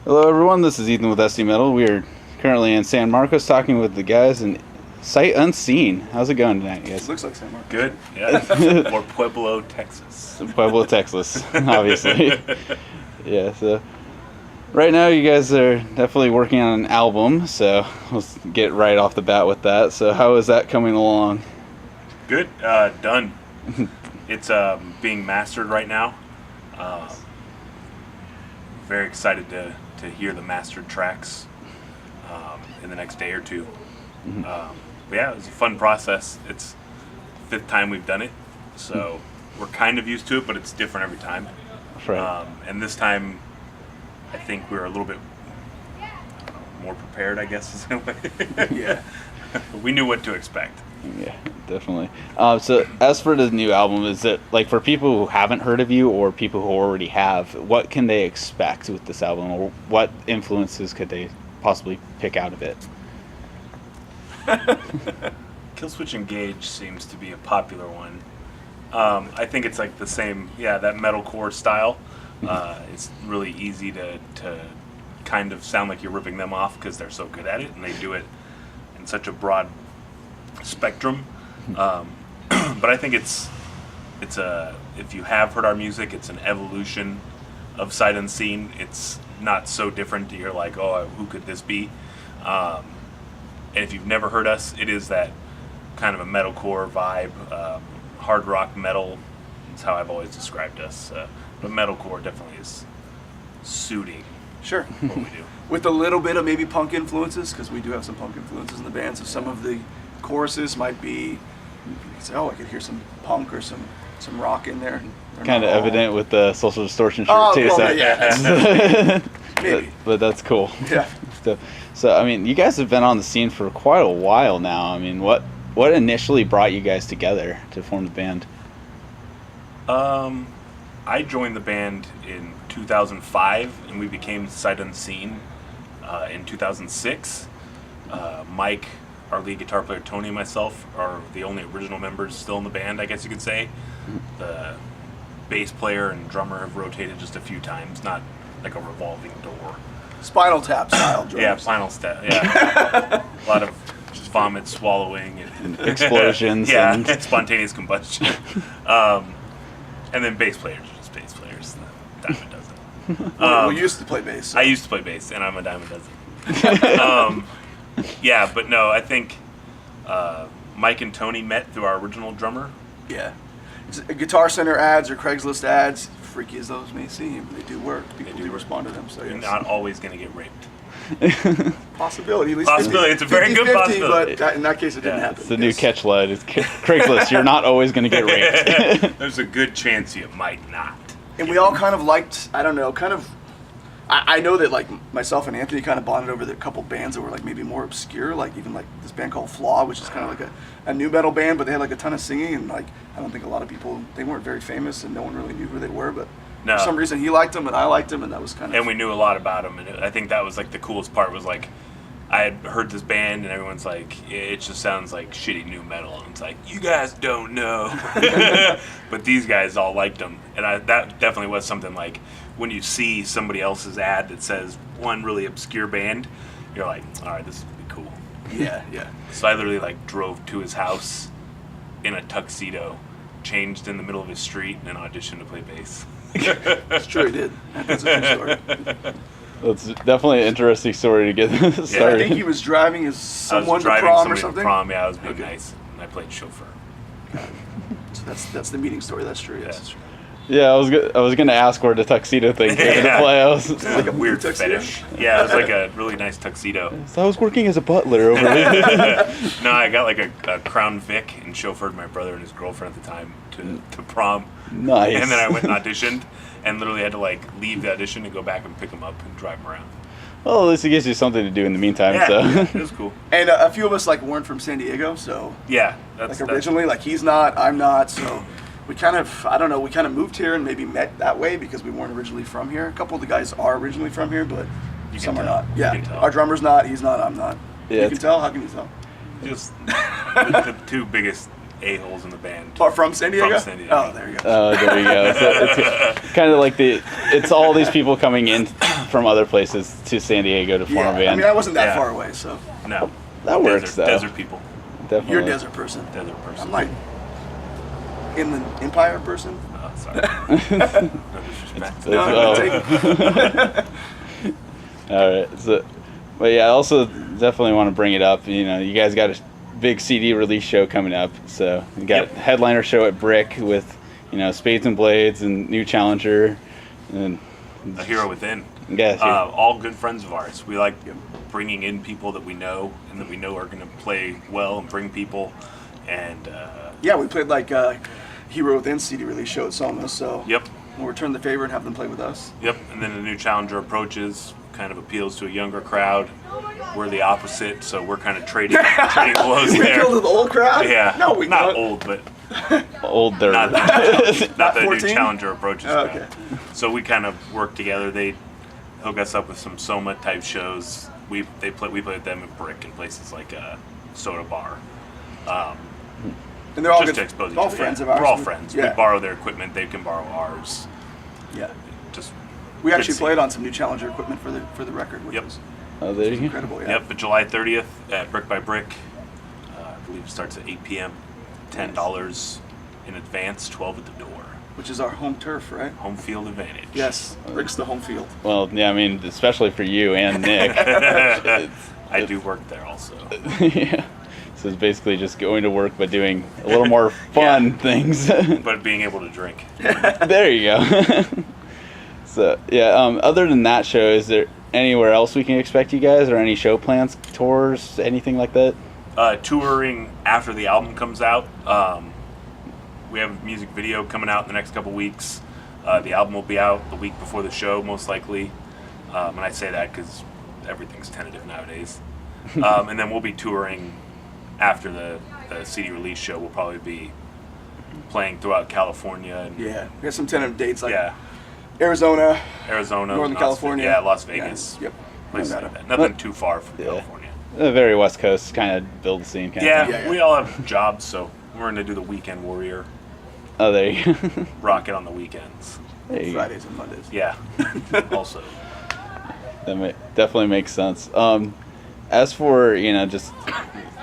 Hello, everyone. This is Ethan with SDMETAL. We are currently in San Marcos talking with the guys in Site Unscene. How's it going tonight, guys? Looks like San Marcos. Good, yeah. Or Pueblo, Texas. Pueblo, Texas, obviously. Yeah, so right now you guys are definitely working on an album, so let's get right off the bat with that. So how is that coming along? Good, done. It's being mastered right now. Very excited to hear the mastered tracks in the next day or two. But yeah, it was a fun process. It's the 5th time we've done it, so we're kind of used to it, but it's different every time. Right. And this time, I think we're a little bit more prepared, I guess, is in a way. Yeah. We knew what to expect. Yeah, definitely. So as for the new album, is it like for people who haven't heard of you or people who already have, what can they expect with this album, or what influences could they possibly pick out of it? Killswitch Engage seems to be a popular one. I think it's like the same, that metalcore style. It's really easy to kind of sound like you're ripping them off because they're so good at it, and they do it in such a broad spectrum. But I think it's if you have heard our music, it's an evolution of Sight Unseen. It's not so different that you're like, oh, who could this be? And if you've never heard us, it is that kind of a metalcore vibe, hard rock metal. That's how I've always described us. But metalcore definitely is suiting Sure. what we do. With a little bit of maybe punk influences, because we do have some punk influences in the band. So some of the choruses might be, you could say, oh, I could hear some punk or some rock in there. They're Kind of not all- evident with the Social Distortion shirt too. well, So. yeah. Maybe. But that's cool. Yeah. So I mean, you guys have been on the scene for quite a while now. I mean, what initially brought you guys together to form the band? I joined the band in 2005, and we became Sight Unseen in 2006. Mike, our lead guitar player, Tony, and myself are the only original members still in the band, I guess you could say. The bass player and drummer have rotated just a few times, not like a revolving door. Spinal Tap style drums. Yeah, final step. Yeah, a lot of just vomit, swallowing, and Explosions. yeah, And spontaneous combustion. And then bass players are just bass players. The dime a dozen. We used to play bass. So. I used to play bass, and I'm a dime a dozen. Yeah, but no, I think Mike and Tony met through our original drummer. Yeah. Guitar Center ads or Craigslist ads, freaky as those may seem, they do work. People do respond to them. So You're yes. not always going to get raped. Possibility, at least Possibility, 50, it's a very good 50, possibility. But in that case, it didn't Yeah, happen. it's the new Yes. catch line. It's Craigslist. You're not always going to get raped. There's a good chance you might not. And we all kind of liked, I don't know, I know that like myself and Anthony kind of bonded over the couple bands that were like maybe more obscure, like even like this band called Flaw, which is kind of like a new metal band, but they had like a ton of singing, and like I don't think a lot of people, they weren't very famous and no one really knew who they were, but No. for some reason he liked them and I liked them, and that was kind of... And we knew a lot about him, and I think that was like the coolest part was like, I had heard this band, and everyone's like, it just sounds like shitty new metal. And it's like, you guys don't know. But these guys all liked them. And that definitely was something like, when you see somebody else's ad that says one really obscure band, you're like, all right, this would be cool. Yeah. So I literally like drove to his house in a tuxedo, changed in the middle of his street, and then auditioned to play bass. It's true, he did. That's a true story. That's definitely an interesting story to get I started. think he was driving I was someone to driving prom or somebody to something. prom, yeah, I was being Okay. nice. And I played chauffeur. So that's the meeting story, that's true, yes. Yeah, I was gonna ask where the tuxedo thing came into Yeah. play. I was, It's like a weird tuxedo? fetish. Yeah, it was like a really nice tuxedo. so I was working as a butler over there. No, I got like a Crown Vic and chauffeured my brother and his girlfriend at the time to prom. Nice. And then I went and auditioned and literally had to like leave the audition and go back and pick him up and drive him around. Well, at least it gives you something to do in the meantime. Yeah, So. yeah, it was cool. And a few of us like weren't from San Diego, so Yeah, like originally, like he's not, I'm not, so we kind of, I don't know, we kind of moved here and maybe met that way because we weren't originally from here. A couple of the guys are originally from here, but You some can are tell. not. You Yeah, can tell. our drummer's not, he's not, I'm not. Yeah, You can it's- tell? How can you tell? just the two biggest a-holes in the band. Oh, from San Diego? San Diego. Oh, there you go. There you go. So it's kind of like it's all these people coming in from other places to San Diego to form a I band. mean, I wasn't that Yeah. far away, so No. That works, though. Desert people. Definitely. you're a desert person. Desert person. I'm like in the Empire person. Oh, sorry. No disrespect. No, Oh. take- All right. So, but yeah, I also definitely want to bring it up. You know, you guys got a big CD release show coming up. So you got Yep. headliner show at Brick with, you know, Spades and Blades and New Challenger, and A hero within. yeah, All good friends of ours. We like bringing in people that we know and that we know are going to play well and bring people. And yeah, we played like Hero Within CD release show at Soma, so yep, we'll return the favor and have them play with us. yep. And then the new challenger approaches, kind of appeals to a younger crowd. We're the opposite, so we're kind of trading blows We there. appeal to the old crowd? Yeah, No, we not don't. old, but older. not the new 14? challenger approaches. Oh, crowd. okay. So we kind of work together. They hook us up with some Soma type shows. We play with them at Brick and places like Soda Bar. And they're all Just good, to expose each all other. friends Yeah. of ours. We're all friends. Yeah. We borrow their equipment. They can borrow ours. Yeah. Just We good actually scene. played on some new Challenger equipment for the record, which Yep. was Oh, there you go. incredible. Yeah. Yep, but July 30th at Brick by Brick. I believe it starts at 8 p.m. $10 in advance, 12 at the door. Which is our home turf, right? Home field advantage. Yes. Brick's the home field. Well, yeah, I mean, especially for you and Nick. I do work there also. Yeah. So it's basically just going to work but doing a little more fun Yeah. things. But being able to drink. There you go. So yeah, other than that show, is there anywhere else we can expect you guys, or any show plans, tours, anything like that? Touring after the album comes out. We have a music video coming out in the next couple weeks. The album will be out the week before the show, most likely. And I say that because everything's tentative nowadays. And then we'll be touring after the CD release show. We'll probably be playing throughout California. And, Yeah. We have some tentative dates like yeah, Arizona, Arizona, Northern Las- California. yeah, Las Vegas, Yeah. Yep. places Nevada. like that. Nothing too far from Yeah. California. The very West Coast kind of build scene kind Yeah, of thing. Yeah. we all have jobs, so we're going to do the Weekend Warrior. Oh, there you go. Rock it on the weekends. There you go. Fridays and Mondays. Yeah, also. That definitely makes sense. As for, you know, just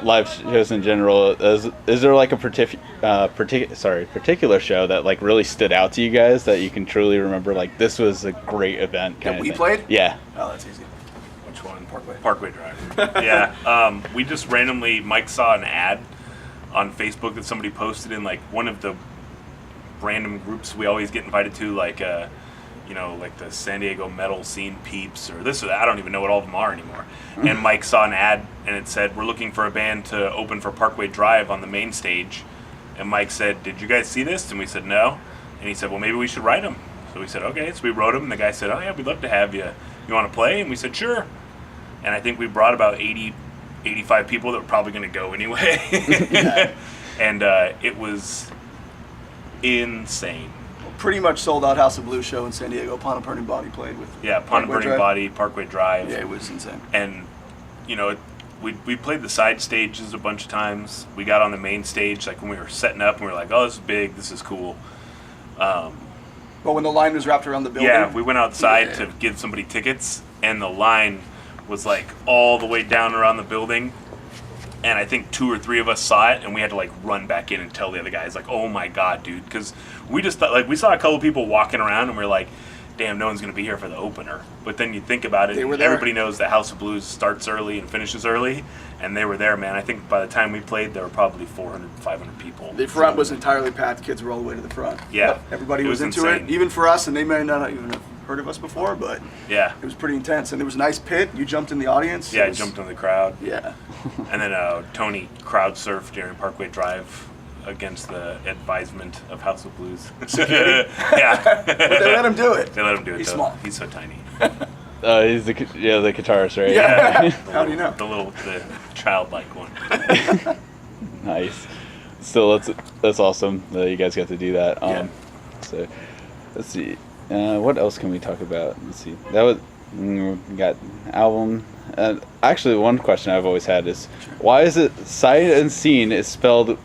live shows in general, is there like a particular show that like really stood out to you guys that you can truly remember? Like, this was a great event. Kind That of we thing? played? Yeah. Oh, that's easy. Which one? Parkway. Parkway Drive. Yeah. We just randomly, Mike saw an ad on Facebook that somebody posted in like one of the random groups we always get invited to, like you know, like the San Diego metal scene peeps or this or that. I don't even know what all of them are anymore. And Mike saw an ad and it said, we're looking for a band to open for Parkway Drive on the main stage. And Mike said, did you guys see this? And we said, no. And he said, well, maybe we should write them. So we said, okay. So we wrote them and the guy said, oh yeah, we'd love to have you. You want to play? And we said, sure. And I think we brought about 80, 85 people that were probably going to go anyway. And it was insane. Pretty much sold out House of Blues show in San Diego. Upon a Burning Body played with. Yeah, Upon a Parkway Burning Drive. Body, Parkway Drive. Yeah, it was insane. And, you know, we played the side stages a bunch of times. We got on the main stage, like when we were setting up, and we were like, oh, this is big, this is cool. But when the line was wrapped around the building. Yeah, we went outside Yeah. to give somebody tickets, and the line was like all the way down around the building. And I think 2 or 3 of us saw it, and we had to like run back in and tell the other guys, like, "Oh my god, dude!" Because we just thought, like, we saw a couple people walking around, and we are like, "Damn, no one's gonna be here for the opener." But then you think about it, They were there. everybody knows that House of Blues starts early and finishes early, and they were there, man. I think by the time we played, there were probably 400, 500 people. The front was entirely packed. Kids were all the way to the front. Yeah. Everybody It was was into insane. it, even for us, and they may not even have heard of us before, but Yeah, it was pretty intense. And there was a nice pit. You jumped in the audience. yeah, It I was- jumped in the crowd. Yeah. And then Tony crowd surfed during Parkway Drive against the advisement of House of Blues. Yeah. But they let him do it. They let him do it. He's though. small. He's so tiny. He's the guitarist, right? Yeah. The How do you little- know? The childlike one. Nice. Still, that's awesome that you guys got to do that. Yeah. So, let's see. What else can we talk about? Let's see. That was we got album. Actually, one question I've always had is why is it Sight and Scene is spelled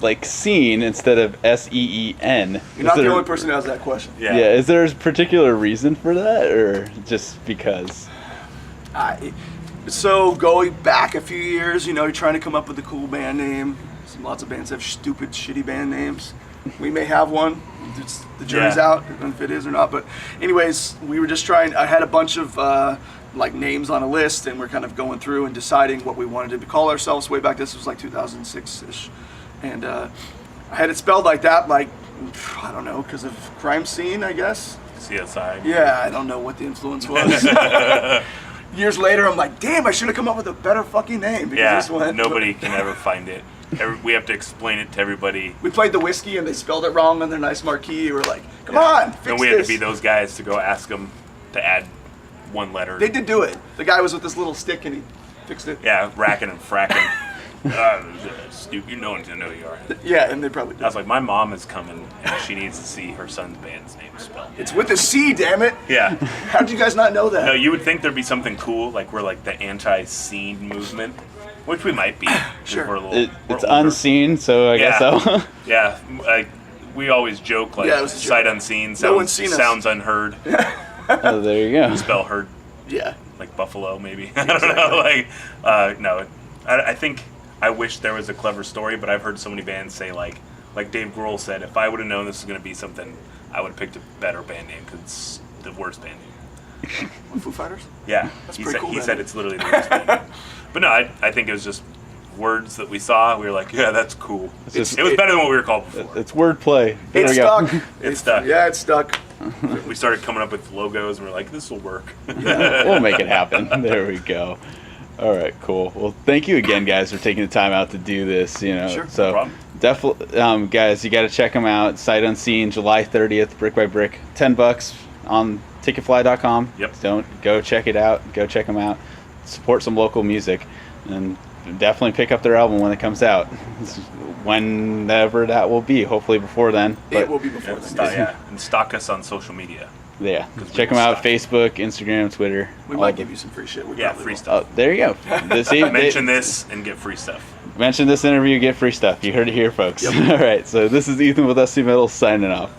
like scene instead of SEEN? You're not the only person who has that question. Yeah. Yeah, is there a particular reason for that, or just because? So going back a few years, you're trying to come up with a cool band name. Lots of bands have stupid, shitty band names. We may have one. The jury's out if it is or not. But anyways, we were just trying. I had a bunch of like names on a list, and we're kind of going through and deciding what we wanted to call ourselves. Way back, this was like 2006-ish, and I had it spelled like that, like I don't know, because of crime scene, I guess. CSI. Yeah, I don't know what the influence was. Years later, I'm like, damn, I should have come up with a better fucking name. Yeah, nobody can ever find it. We have to explain it to everybody. We played the whiskey and they spelled it wrong on their nice marquee. We're like, come on, fix And we this. had to be those guys to go ask them to add one letter. They did do it. The guy was with this little stick and he fixed it. Yeah, racking and fracking. Stupid. No one's gonna know who you are. Yeah, and they probably did. I was like, my mom is coming and she needs to see her son's band's name spelled. It's with a C, damn it. Yeah. How did you guys not know that? No, you would think there'd be something cool, like we're like the anti-scene movement, which we might be. 'Cause Sure. We're we're It's older. unseen, so I guess so. Yeah, like we always joke like Yeah, it was a joke. sight unseen, No one's seen us. sounds unheard. Oh, there you go. Spell heard Yeah. like buffalo maybe. I don't know. Like no, I think I wish there was a clever story, but I've heard so many bands say like Dave Grohl said, if I would have known this was going to be something, I would have picked a better band name because it's the worst band name. Foo Fighters? Yeah, That's he pretty said cool, he man. said it's literally the worst band name. But no, I think it was just words that we saw. We were like, yeah, that's cool. It was better than what we were called before. It's wordplay. There It we go. stuck. It stuck. Yeah, it stuck. We started coming up with logos, and we're like, this will work. We'll make it happen. There we go. All right, cool. Well, thank you again, guys, for taking the time out to do this. Sure, no so problem. definitely, guys, you got to check them out. Sight Unseen, July 30th, Brick by Brick, $10 on ticketfly.com. Yep. Don't go check it out. Go check them out. Support some local music, and definitely pick up their album when it comes out. Whenever that will be. Hopefully before then. It will be before then. And stalk us on social media. Yeah. 'Cause Check we them out. suck. Facebook, Instagram, Twitter. We all might the- give you some free shit. We Yeah, probably free will. stuff. Oh, there you go. See, Mention this and get free stuff. Mention this interview, get free stuff. You heard it here, folks. All right, so this is Ethan with SDMETAL signing off.